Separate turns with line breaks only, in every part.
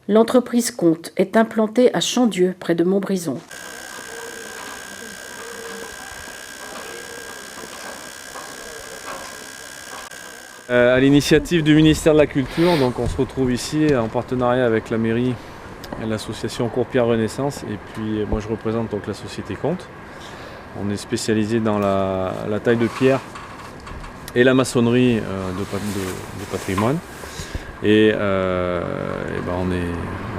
L'entreprise Comte est implantée à Chandieu, près de Montbrison.
À l'initiative du ministère de la Culture, donc on se retrouve ici en partenariat avec la mairie et l'association Courpierre Renaissance, et puis moi je représente donc la société Comte. On est spécialisé dans la taille de pierre et la maçonnerie de patrimoine. Et,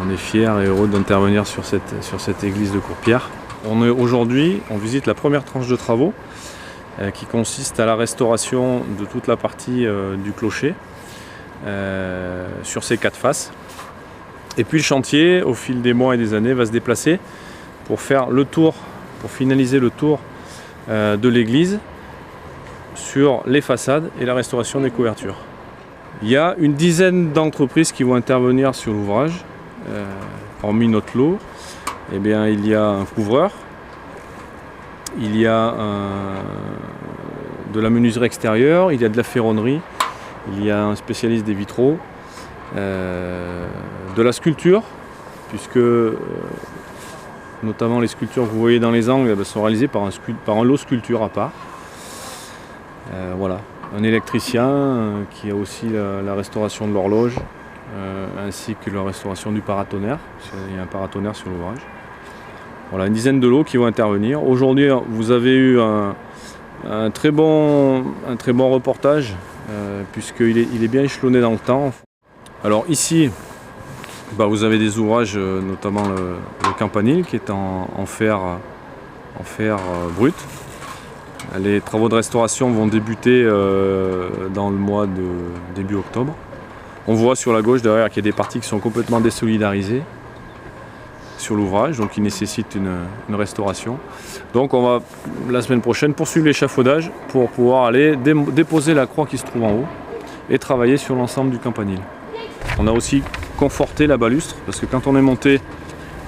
on est fiers et heureux d'intervenir sur cette église de Courpierre. Aujourd'hui, on visite la première tranche de travaux qui consiste à la restauration de toute la partie du clocher sur ses 4 faces. Et puis le chantier, au fil des mois et des années, va se déplacer pour faire le tour, pour finaliser le tour de l'église sur les façades et la restauration des couvertures. Il y a une dizaine d'entreprises qui vont intervenir sur l'ouvrage. Hormis notre lot, eh bien, il y a un couvreur, il y a de la menuiserie extérieure, il y a de la ferronnerie, il y a un spécialiste des vitraux, de la sculpture, puisque notamment les sculptures que vous voyez dans les angles sont réalisées par un lot sculpture à part. Voilà. Un électricien qui a aussi la restauration de l'horloge, ainsi que la restauration du paratonnerre. Il y a un paratonnerre sur l'ouvrage. Voilà, une dizaine de lots qui vont intervenir. Aujourd'hui, vous avez eu un très bon reportage, puisqu'il est bien échelonné dans le temps. Alors ici, vous avez des ouvrages, notamment le campanile qui est en fer brut. Les travaux de restauration vont débuter dans le mois de début octobre. On voit sur la gauche derrière qu'il y a des parties qui sont complètement désolidarisées sur l'ouvrage, donc il nécessite une restauration. Donc on va la semaine prochaine poursuivre l'échafaudage pour pouvoir aller déposer la croix qui se trouve en haut et travailler sur l'ensemble du campanile. On a aussi conforté la balustre parce que quand on est monté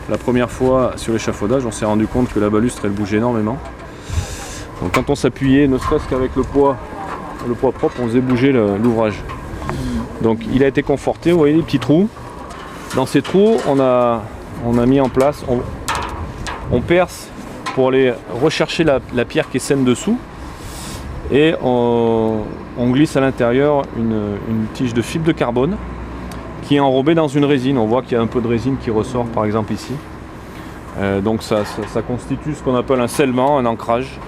la première fois sur l'échafaudage, on s'est rendu compte que la balustre elle bougeait énormément. Donc quand on s'appuyait, ne serait-ce qu'avec le poids propre, on faisait bouger l'ouvrage. Donc il a été conforté, vous voyez les petits trous. Dans ces trous, on a mis en place, on perce pour aller rechercher la pierre qui est saine dessous. Et on glisse à l'intérieur une tige de fibre de carbone qui est enrobée dans une résine. On voit qu'il y a un peu de résine qui ressort par exemple ici. Donc ça constitue ce qu'on appelle un scellement, un ancrage.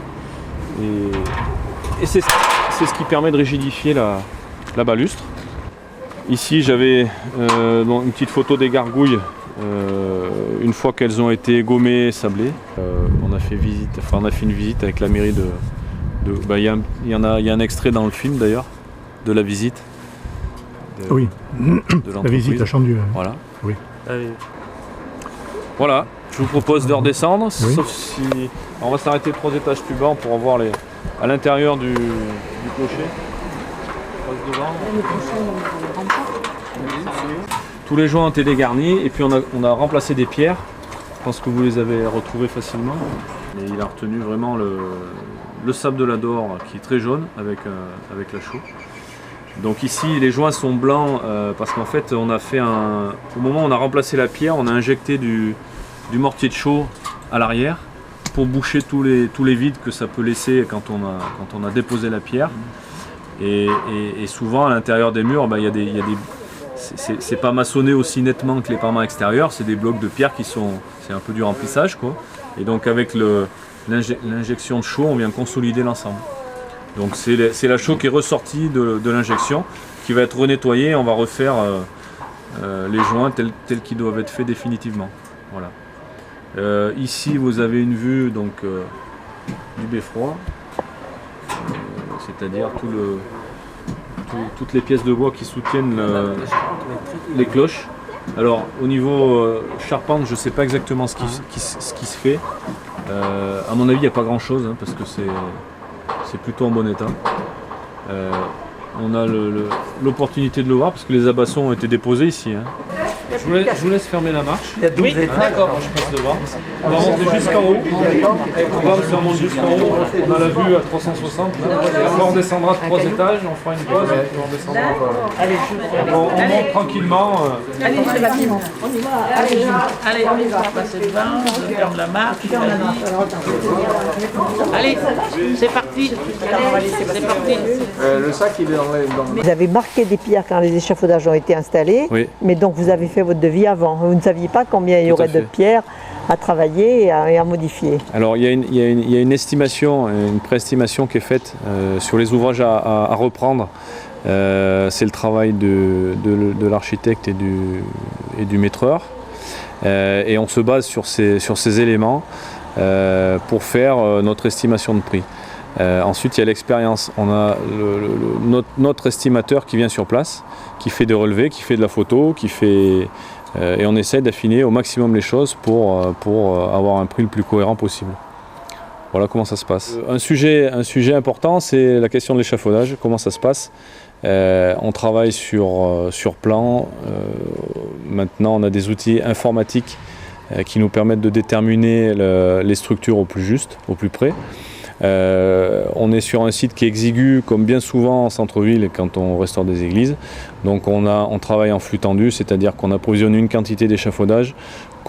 Et c'est ce qui permet de rigidifier la balustre. Ici j'avais une petite photo des gargouilles une fois qu'elles ont été gommées et sablées. On a fait une visite avec la mairie il y a un extrait dans le film d'ailleurs de la visite.
Oui, la visite à Chandieu.
Voilà.
Oui.
Voilà, je vous propose de redescendre,
oui.
Sauf si... On va s'arrêter 3 étages plus bas pour voir à l'intérieur du clocher. Tous les joints ont été dégarnis et puis on a remplacé des pierres. Je pense que vous les avez retrouvées facilement. Et il a retenu vraiment le sable de la Dore qui est très jaune avec la chaux. Donc ici les joints sont blancs parce qu'en fait on a fait au moment où on a remplacé la pierre, on a injecté du mortier de chaux à l'arrière pour boucher tous les vides que ça peut laisser quand on a déposé la pierre. Et souvent à l'intérieur des murs, il y a des c'est pas maçonné aussi nettement que les parements extérieurs, c'est des blocs de pierre c'est un peu du remplissage quoi. Et donc avec l'injection de chaux, on vient consolider l'ensemble. Donc c'est la chaux qui est ressortie de l'injection qui va être renettoyée. On va refaire les joints tels qu'ils doivent être faits définitivement. Voilà. Ici vous avez une vue donc du beffroi, c'est-à-dire toutes les pièces de bois qui soutiennent les cloches. Alors au niveau charpente, je ne sais pas exactement ce qui se fait. À mon avis, il n'y a pas grand-chose parce que c'est plutôt en bon état. On a l'opportunité de le voir parce que les abassons ont été déposés ici. Je vous laisse fermer la marche.
Il y a 12 étages.
D'accord, je passe devant. On va monter jusqu'en haut. On monte jusqu'en haut. On a la vue à 360. Après, on descendra de 3 étages. On fera une pause. Et on descendra. On monte tranquillement.
Allez, c'est parti. On y va. Allez, on y va. Passer devant, on ferme la marche. Allez, c'est parti. C'est parti.
Le sac, il est dans le...
Vous avez marqué des pierres quand les échafaudages ont été installés,
Oui.
mais donc vous avez fait votre devis avant. Vous ne saviez pas combien il y aurait de pierres à travailler et à modifier.
Alors il y a une estimation, une préestimation qui est faite sur les ouvrages à reprendre. C'est le travail de l'architecte et du maîtreur. Et on se base sur ces éléments pour faire notre estimation de prix. Ensuite, il y a l'expérience. On a notre estimateur qui vient sur place, qui fait des relevés, qui fait de la photo, et on essaie d'affiner au maximum les choses pour avoir un prix le plus cohérent possible. Voilà comment ça se passe. Un sujet important, c'est la question de l'échafaudage. Comment ça se passe? On travaille sur plan. Maintenant, on a des outils informatiques qui nous permettent de déterminer les structures au plus juste, au plus près. On est sur un site qui est exigu, comme bien souvent en centre-ville quand on restaure des églises. Donc on travaille en flux tendu, c'est-à-dire qu'on approvisionne une quantité d'échafaudage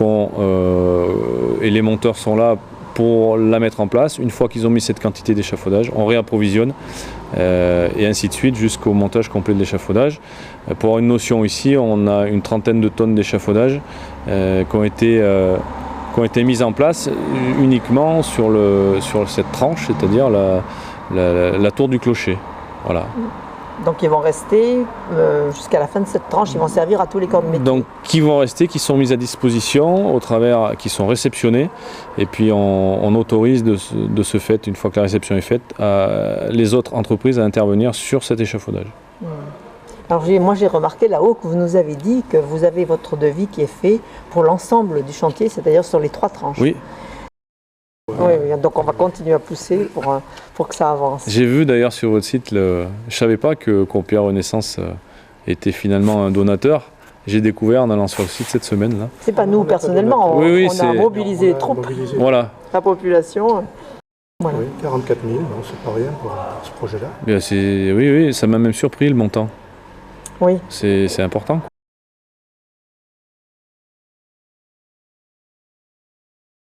et les monteurs sont là pour la mettre en place. Une fois qu'ils ont mis cette quantité d'échafaudage, on réapprovisionne et ainsi de suite jusqu'au montage complet de l'échafaudage. Pour avoir une notion ici, on a une trentaine de tonnes d'échafaudage qui ont été mises en place uniquement sur cette tranche, c'est-à-dire la tour du clocher. Voilà.
Donc ils vont rester jusqu'à la fin de cette tranche, ils vont servir à tous les corps de métier.
Donc qui vont rester, qui sont mis à disposition, qui sont réceptionnés, et puis on autorise de ce fait, une fois que la réception est faite, les autres entreprises à intervenir sur cet échafaudage.
Alors moi j'ai remarqué là-haut que vous nous avez dit que vous avez votre devis qui est fait pour l'ensemble du chantier, c'est-à-dire sur les 3 tranches.
Oui.
Oui, donc on va continuer à pousser pour que ça avance.
J'ai vu d'ailleurs sur votre site, je ne savais pas que Compierre Renaissance était finalement un donateur. J'ai découvert en allant sur le site cette semaine là.
C'est pas nous personnellement,
oui,
on a mobilisé les troupes,
voilà.
la population. Voilà.
Oui, 44 000, c'est pas rien pour ce projet-là.
Oui, ça m'a même surpris le montant.
Oui.
C'est important.